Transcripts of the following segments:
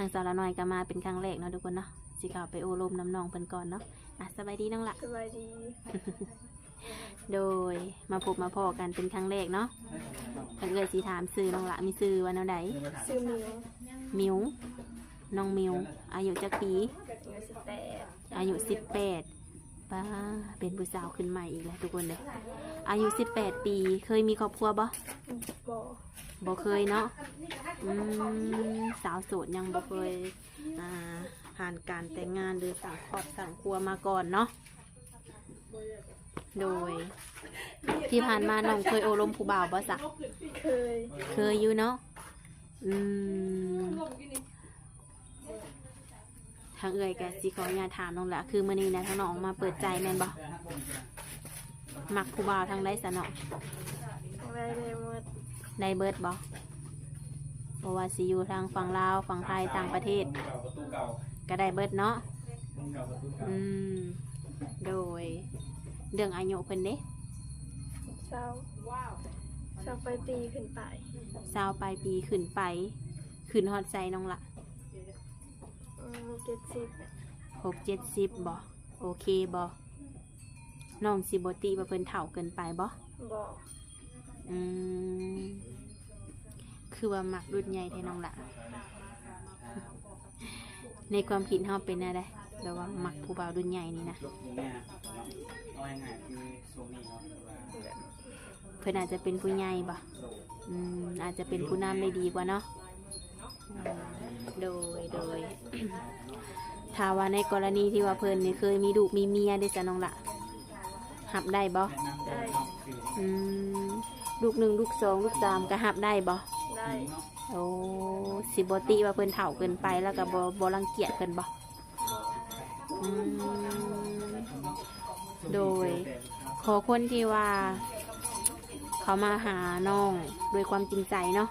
ทางสาวละน้อยก็มาเป็นครั้งแรกเนาะทุกคนเนาะสิเข้าไปโอ้ลมน้ำนองเพิ่นก่อนเนาะสบายดีน้องละ สบายดี โดยมาพบมาพอกันเป็นครั้งแรกเนาะเพิ่นเอ่ยสิถามซื้อน้องละมีซื้อว่าแนวใด ชื่อมิว มิวน้องมิวอายุจักปี เกิดเมื่อ18อายุ18ป้าเป็นผู้สาวขึ้นใหม่อีกแล้วทุกคนเลยอายุ18ปีเคยมีครอบครัวบ่ บ่ บ่เคยเนาะสาวโสดยังบ่เคยผ่านการแต่งงานหรือสั่งครอบสั่งครัวมาก่อนเนาะโดยที่ผ่านมาน้องเคยโอลมผู้บ่าวบ่สัก เคย เคยอยู่เนาะทางเอ่ยแกสิขออนุญาตถามน้องละคือมื้อนี้นะทางน้องมาเปิดใจแม่นบ่มักผู้บ่าวทางใดซะเนาะ ได้เลยหมด ได้เบิดบ่เพราะว่าสิอยู่ทางฝั่งลาวฝั่งไทยต่างประเทศก็ได้เบิดเนาะโดยเรื่องอายุเพิ่นเด้ เศร้าไปตีขึ้นไป 20ปลายปีขึ้นไปขึ้นฮอดใจน้องละ 70 6-70บ่โอเคบ่น้องสิบ่ติว่าเพิ่นเฒ่าเกินไปบ่ บ่ คือว่ามักรุ่นใหญ่แท้น้องละ ในความคิดเฮาเป็นอะไรแบบว่ามักผู้บ่าวรุ่นใหญ่นี่นะเพิ่นอาจจะเป็นผู้ใหญ่บ่อาจจะเป็นผู้นำได้ดีกว่าเนาะโดย ถ้าว่าในกรณีที่ว่าเพิ่นนี่เคยมีลูกมีเมียได้ซะน้องละหับได้บ่ ได้ ลูก1ลูก2ลูก3ก็หับได้บ่ ได้ โอ้สิบ่ติว่าเพิ่นเฒ่าเกินไปแล้วก็บ่รังเกียจเพิ่นบ่โดยขอคนที่ว่าเขามาหาน้องด้วยความจริงใจเนาะ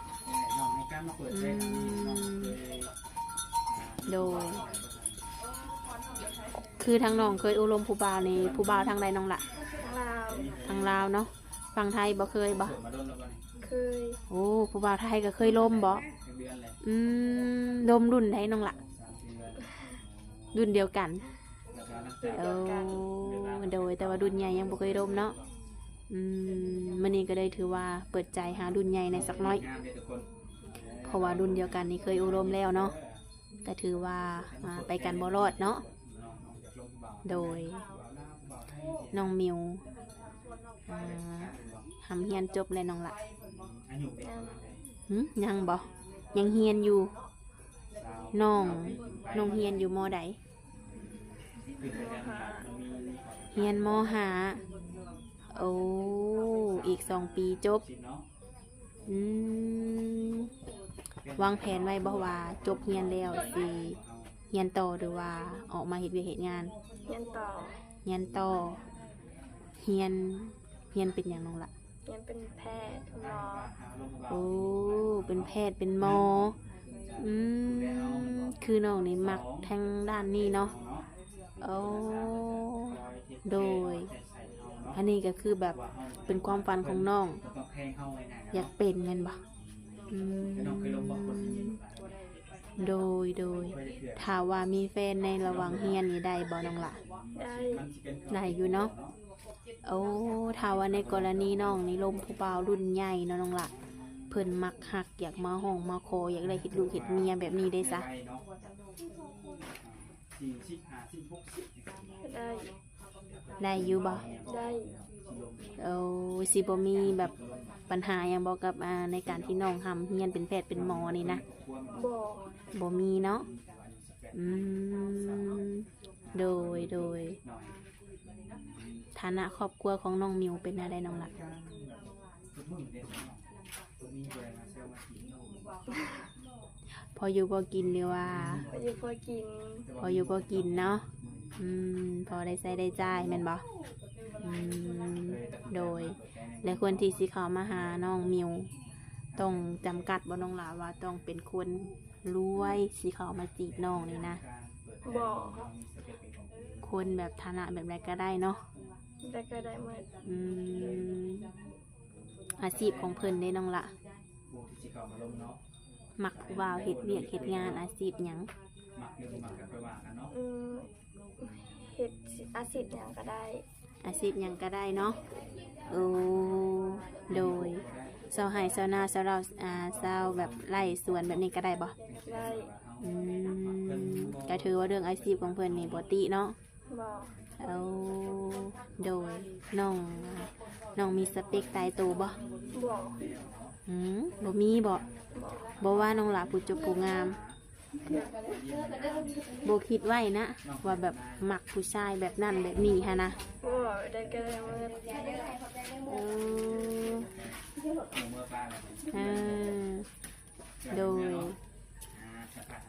โดยคือทางน้องเคยอบรมผู้บ่าวนี่ผู้บ่าวทางใดน้องละ ลาว ทางลาวเนาะฝั่งไทยบ่เคยบ่ เคย โอ้ผู้บ่าวไทยก็เคยล้มบ่ล้มรุ่นไหนน้องละรุ่นเดียวกัน เดียวกัน โดยแต่ว่ารุ่นใหญ่ยังบ่เคยล้มเนาะมื้อนี้ก็เลยถือว่าเปิดใจหารุ่นใหญ่ในสักน้อยเพราะว่ารุ่นเดียวกันนี่เคยอบรมแล้วเนาะก็ถือว่าไปกันบ่รอดเนาะโดยน้องมิวทำเฮียนจบแล้วน้องละยังบ่ยังเฮียนอยู่น้องเฮียนอยู่ม.ใดเฮียนม.5โอ้อีก2 ปีจบวางแผนไว้บ่ว่าจบเฮียนแล้วสิเฮียนต่อหรือว่าออกมาเฮ็ดเวียกเฮ็ดงาน เรียนต่อ เฮียนต่อเฮียนเป็นอย่างน้องละ เรียนเป็นแพทย์หมอ โอ้เป็นแพทย์เป็นหมอคือน้องนี่มักทางด้านนี้เนาะโอ้โดยอันนี้ก็คือแบบเป็นความฝันของน้องอยากเป็นแม่นบ่โดยถ้าว่ามีแฟนในระหว่างเฮียนนี่ได้บ่น้องละ ได้ อยู่เนาะโอ้ถ้าว่าในกรณีน้องนี่ลมผู้บ่าวรุ่นใหญ่เนาะน้องละเพิ่นมักหักอยากมาห้องมาขออยากได้เฮ็ดลูกเฮ็ดเมียแบบนี้ได้ซะ ได้ ได้อยู่บ่ ได้ สิบ่มีแบบปัญหาหยังบ่กับในการที่น้องทำเฮียนเป็นแพทย์เป็นหมอนี่นะ บ่ มีเนาะโดยฐานะครอบครัวของน้องมิวเป็นอะไรน้องล่ะพออยู่พอกินหรือว่า พออยู่พอกิน พออยู่พอกินเนาะพอได้ใช้ได้จ่ายแม่นบ่โดยและคนที่สิเข้ามาหาน้องมิวต้องจำกัดบ่น้องหลาว่าต้องเป็นคนรวยสิเข้ามาจีบน้องนี่นะ บ่ คนแบบฐานะแบบไหนก็ได้เนาะ แต่ก็ได้หมด อาชีพของเพิ่นได้น้องละ มักผู้บ่าวเฮ็ดเวียกเฮ็ดงานอาชีพหยัง อืมเฮ็ดอาชีพหยังก็ได้ อาชีพหยังก็ได้เนาะโอ้โดยเซาไห้เซานาเซาเราเซาแบบไร่สวนแบบนี้ก็ได้บ่ ได้ อืมก็ถือว่าเรื่องอาชีพของเพิ่นนี่บ่ติเนาะ บ่ เอาโดยน้องมีสเปคตายตัวบ่ บ่ บ่มีบ่ บ่ บ่ว่าน้องหลาผู้จบผู้งามบ่คิดไว้นะว่าแบบมักผู้ชายแบบนั้นแบบนี้ฮะนะ บ่ได้ก็ได้หมด เออเออโดย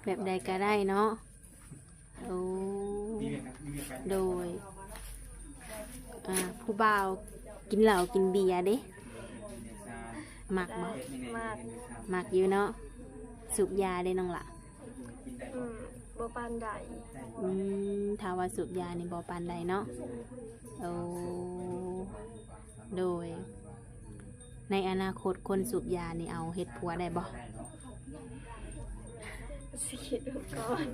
แบบใดก็ได้เนาะโอ้โดยผู้บ่าวกินเหล้ากินเบียร์เด้มักบ่ มาก มักอยู่เนาะสูบยาได้น้องล่ะ บ่ปานใด ถ้าว่าสูบยานี่บ่ปานใดเนาะโอ้โดย ในอนาคตคนสูบยานี่เอาเฮ็ดผัวได้บ่ สิคิดดูก่อน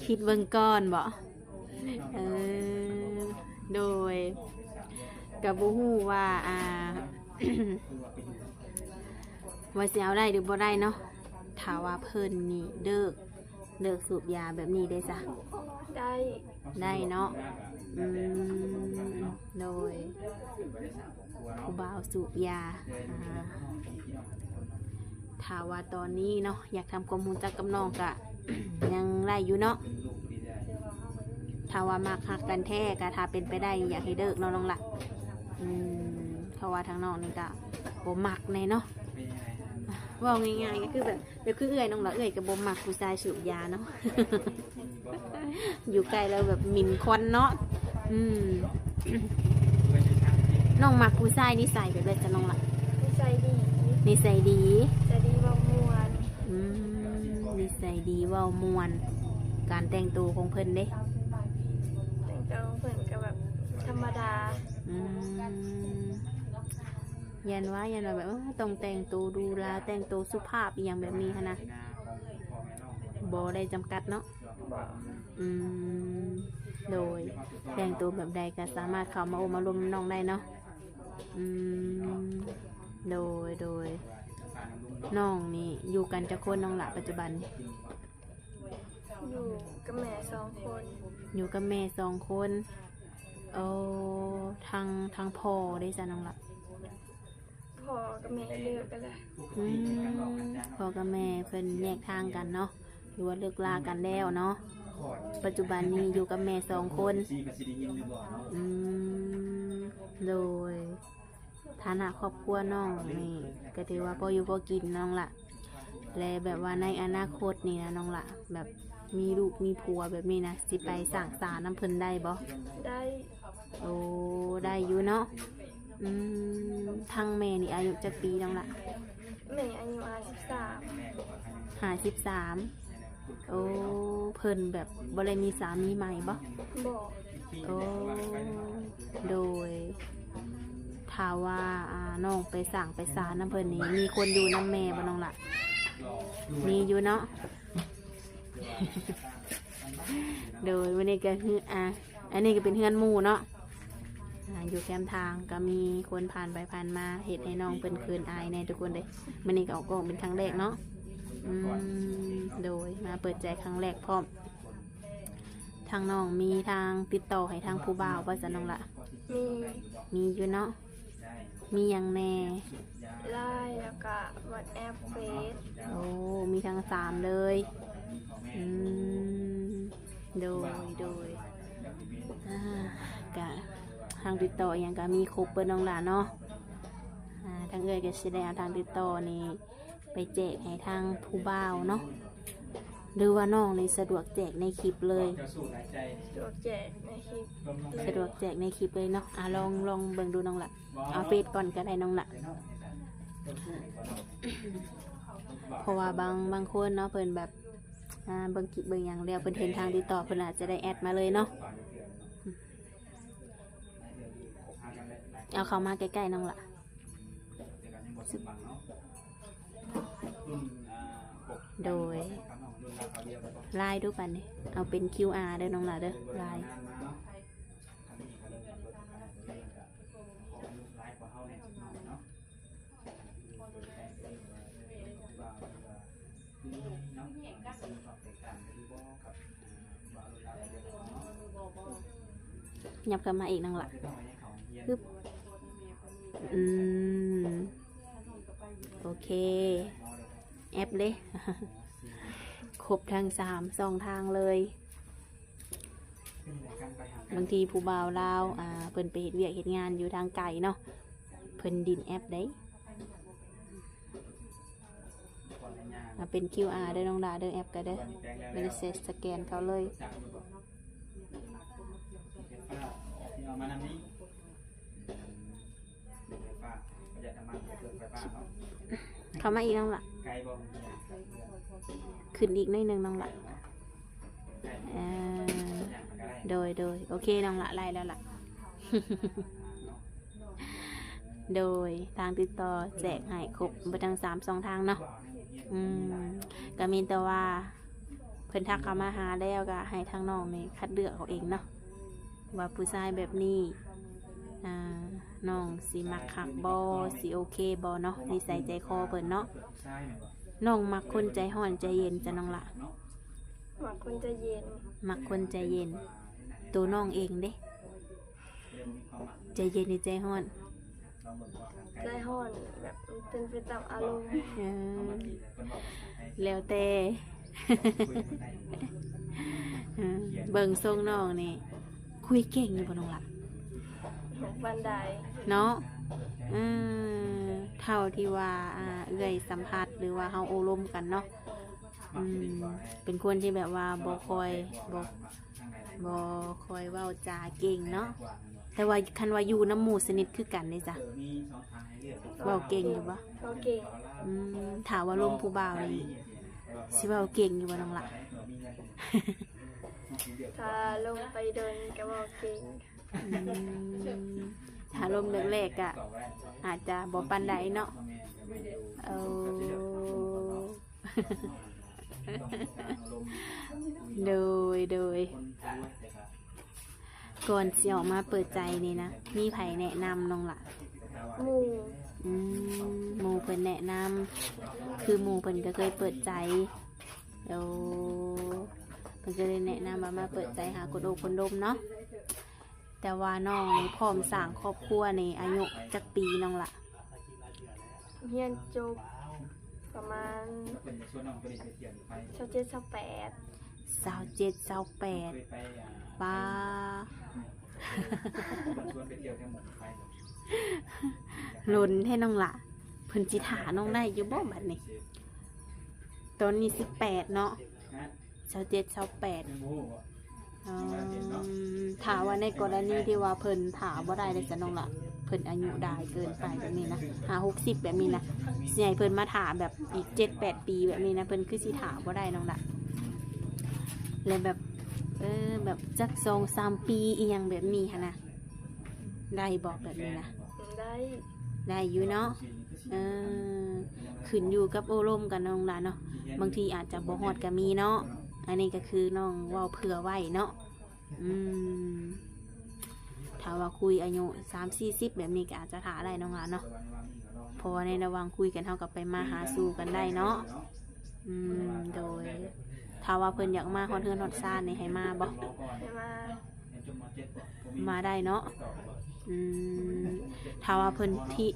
คิดเบิ่งก่อนบ่เออโดยกับบ่ฮู้ว่า ว่าสิเอาได้หรือบ่ได้เนาะถ้าว่าเพิ่นนี่เลิกสูบยาแบบนี้ได้จ้ะ ได้ ได้เนาะโดยผู้บ่าวสูบยาถ้าว่าตอนนี้เนาะอยากทำความรู้จักกับน้องกะ ยังได้อยู่เนาะถ้าว่ามักหักกันแท้ก็ถ้าเป็นไปได้อยากให้เลิกเนาะน้องล่ะเพราะว่าทางน้องนี่ก็บ่มักแน่เนาะว่าง่ายๆก็คือแบบคือเอื้อยน้องละเอื้อยกับบ่มักผู้ชายสูบยาเนาะ อยู่ไกลแล้วแบบหมิ่นควันเนาะน้องมักผู้ชายนิสัยแบบไรจะน้องละ นิสัยดี นิสัยดี ใจดีบ่ม่วน นิสัยดีเว้ามวน การแต่งตัวของเพิ่นเด้ แต่งตัวเพิ่นก็แบบธรรมดา ยันว่าแบบต้องแต่งตัวดูแลแต่งตัวสุภาพอย่างแบบนี้นะบ่ได้จำกัดเนาะ บ่ โดยแต่งตัวแบบใดก็สามารถเข้ามาโอมารวมน้องได้เนาะโดยน้องนี่อยู่กันจะคนน้องละปัจจุบัน อยู่กับแม่2 คน อยู่กับแม่2 คนโอ้ทางพ่อได้จ้ะน้องละ พ่อกับแม่เลิกกันแล้ว พ่อกับแม่เพิ่นแยกทางกันเนาะหรือว่าเลิกลากันแล้วเนาะปัจจุบันนี้อยู่กับแม่2 คนโดยฐานะครอบครัวน้องนี่ก็ถือว่าพออยู่พอกินน้องละและแบบว่าในอนาคตนี่นะน้องละแบบมีลูกมีผัวแบบนี้นะสิไปสร้างสรรค์น้ำเพิ่นได้บ่ ได้ โอ้ได้อยู่เนาะทั้งแม่นี่อายุจักปีน้องละ แม่อายุ53โอ้เพิ่นแบบบ่ได้มีสามีใหม่บ่ 53บ่ โอ้โดยถ้าว่าน้องไปสั่งไปสารน้ำเพิ่นนี่มีคนอยู่น้ำแม่บ่น้องล่ะมีอยู่เนาะ โดยวันนี้ก็คืออันนี้ก็เป็นเฮือนหมู่เนาะอยู่แคมทางก็มีคนผ่านไปผ่านมาเฮ็ดให้น้องเป็นคืนอายในทุกคนเลยวันนี้ก็ออกกล้องเป็นครั้งแรกเนาะโดยมาเปิดใจครั้งแรกพร้อมทางน้องมีทางติดต่อให้ทางผู้บ่าวว่าจะน้องละ มีอยู่เนาะมีอย่างแน่ ไลน์แล้วก็ WhatsApp เฟซ โอ้มีทั้ง3เลยโดยกะทางติดต่ออย่างก็มีครบเปิดน้องหลานเนาะทางเอ่ยก็สิได้เอาทางติดต่อนี่ไปแจกให้ทางผู้บ่าวเนาะหรือว่าน้องนี่สะดวกแจกในคลิปเลย สะดวกแจกในคลิป สะดวกแจกในคลิปเลยเนาะลองเบิ่งดูน้องละเอาเฟซก่อนก็ได้น้องละเพราะว่าบางคนเนาะเพิ่นแบบเบิ่งคลิปเบิ่งอย่างเดียวเพิ่นเห็นทางติดต่อเพิ่นอาจจะได้แอดมาเลยเนาะเอาเข้ามาใกล้ๆน้องละ โดยไลน์ดูปันนี่เอาเป็น QR เด้อน้องหลาเด้อไลน์ยับกันมาอีกน้องหละฮึบโอเคแอปเลย ครบทั้ง2 ทางเลยบางทีผู้บ่าวลาวเพิ่นไปเฮ็ดเวียกเฮ็ดงานอยู่ทางไกลเนาะเพิ่นดินแอปได้เป็น QR เด้อน้องดาเด้อแอปก็เด้อไม่ได้เซ็ตสแกนเขาเลยเขามาอีกน้องละขึ้นอีกนิดนึงน้องละโดยโอเคน้องละไล่แล้วล่ะ โดยทางติดต่อแจกให้ครบไปทั้ง2 ทางเนาะก็มีแต่ว่าเพิ่นทักเข้ามาหาแล้วก็ให้ทางน้องนี่คัดเลือกเอาเองเนาะว่าผู้ชายแบบนี้น้องสิมักคักบ่สิโอเคบ่เนาะนิสัยใจคอเพิ่นเนาะน้องมักคนใจร้อนใจเย็นจ้ะน้องละมักคนใจเย็นมักคนใจเย็นตัวน้องเองเด้ใจเย็นหรือใจร้อนใจร้อนแบบเป็นไปตามอารมณ์แล้วแต่เบิ่งทรงน้องนี่คุยเก่งอยู่บ่น้องละบันไดเนาะเท่าที่ว่าเอื้อยสัมผัสหรือว่าเฮาโอลมกันเนาะเป็นคนที่แบบว่าบ่คอยเว้าจาเก่งเนาะแต่ว่าคันว่าอยู่น้ำหมู่สนิทคือกันนี่จ้ะเว้าเก่งอยู่บ่เว้าเก่งถามว่าลมผู้บ่าวนี่สิเว้าเก่งอยู่บ่น้องล่ะ ถ้าลงไปเดินก็เว้าเก่งถ้าลมแรกๆก็อาจจะบ่ปานใดเนาะโดยก่อนสิออกมาเปิดใจนี่นะมีไผแนะนำน้องล่ะหมู่เพิ่นแนะนำคือหมู่เพิ่นก็เคยเปิดใจเพิ่นก็เลยแนะนำว่ามาเปิดใจหาคนโอบคนดมเนาะแต่ว่าน้องนี่พร้อมสร้างครอบครัวในอายุจักปีน้องล่ะเรียนจบประมาณ27-28ป้าลุ้นให้น้องล่ะเพิ่นสิถาน้องได้อยู่บ่บัดนี้ตอนนี้18เนาะ27-28ถามว่าในกรณีที่ว่าเพิ่นถาบ่ได้เลยจ้ะน้องล่ะเพิ่นอายุได้เกินไปแบบนี้นะ50-60แบบนี้นะสิให้เพิ่นมาถาแบบอีก7-8 ปีแบบนี้นะเพิ่นคือสิถาบ่ได้น้องล่ะแล้วแบบแบบจัก2-3 ปีอีหยังแบบนี้หั่นนะได้บอกแบบนี้นะได้อยู่เนาะขึ้นอยู่กับโอารมณ์กันน้องล่ะเนาะบางทีอาจจะบ่ฮอดก็มีเนาะอันนี้ก็คือน้องเว้าเผื่อไว้เนาะถ้าว่าคุยอายุ30-40แบบนี้ก็อาจจะถาได้น้องล่ะเนาะเพราะว่าในระหว่างคุยกันเท่ากับไปมาหาสู่กันได้เนาะโดยถ้าว่าเพิ่นอยากมาฮอดเฮือนฮอดซ่านนี่ให้มาบ่มาได้เนาะถ้าว่าเพิ่นที่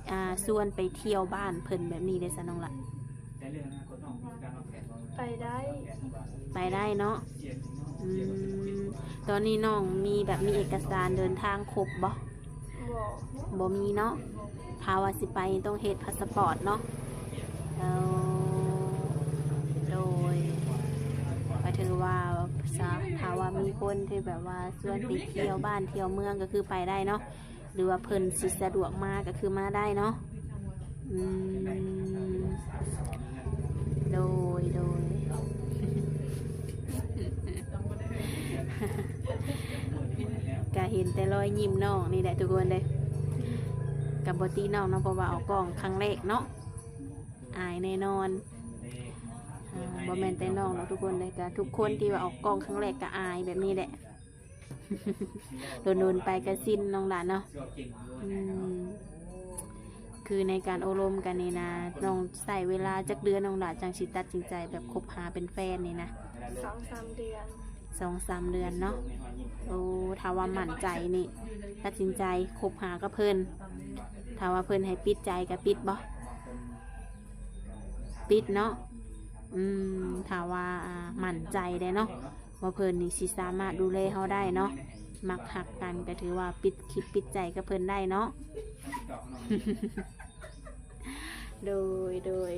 ส่วนไปเที่ยวบ้านเพิ่นแบบนี้ได้ซะน้องล่ะไปได้เนาะตอนนี้น้องมีแบบมีเอกสารเดินทางครบบ่มีเนาะถ้าว่าสิไปต้องเฮ็ดพาสปอร์ตเนาะโดยก็ถือว่าถ้าว่ามีคนที่แบบว่าส่วนไปเที่ยวบ้านเที่ยวเมืองก็คือไปได้เนาะหรือว่าเพิ่นสิสะดวกมาก็คือมาได้เนาะโดยก็เห็นแต่รอยยิ้มน้องนี่แหละทุกคนเลยกับบอตี้น้องเนาะเพราะว่าออกกล้องครั้งแรกเนาะอายแน่นอน บ่แม่นแต่น้องเนาะทุกคนเลยก็ทุกคนที่ว่าออกกล้องครั้งแรกก็อายแบบนี้แหละ โดนๆไปก็สิ้นน้องหลานเนาะคือในการอบรมกันนี่นะน้องใส่เวลาจักเดือนน้องหลานจังสิตัดสินใจแบบคบหาเป็นแฟนนี่นะ 2-3 เดือน 2-3 เดือนเนาะโอ้ถ้าว่ามั่นใจนี่ตัดสินใจคบหากับเพิ่นถ้าว่าเพิ่นให้ปิดใจก็ปิดบ่ปิดเนาะถ้าว่ามั่นใจได้เนาะว่าเพิ่นนี่สิสามารถดูแลเฮาได้เนาะมักหักกันก็ถือว่าปิดคิดปิดใจกับเพิ่นได้เนาะ โดย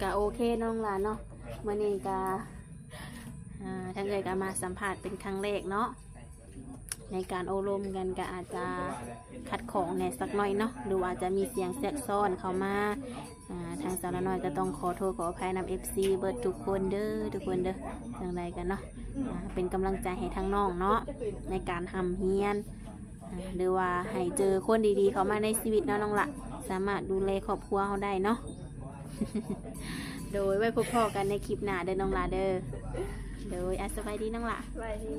ก็โอเคน้องหลานเนาะมื้อนี้ก็ทั้งเอ่ยก็มาสัมภาษณ์เป็นครั้งแรกเนาะในการอบรมกันก็อาจจะคัดของแหน่สักหน่อยเนาะหรือว่าอาจจะมีเสียงแทรกซ้อนเข้ามาทางสาวน้อยก็ต้องขอโทษขออภัยนำ FC เบิดทุกคนเด้อจังใดกันเนาะเป็นกำลังใจให้ทั้งน้องเนาะในการทำเฮียนหรือว่าให้เจอคนดีๆเข้ามาในชีวิตเนาะน้องละสามารถดูแลครอบครัวเขาได้เนาะ โดยไว้พบพ่อกันในคลิปหน้าเด้อน้องละเด้อโดยสบายดีน้องละ ไว้ที่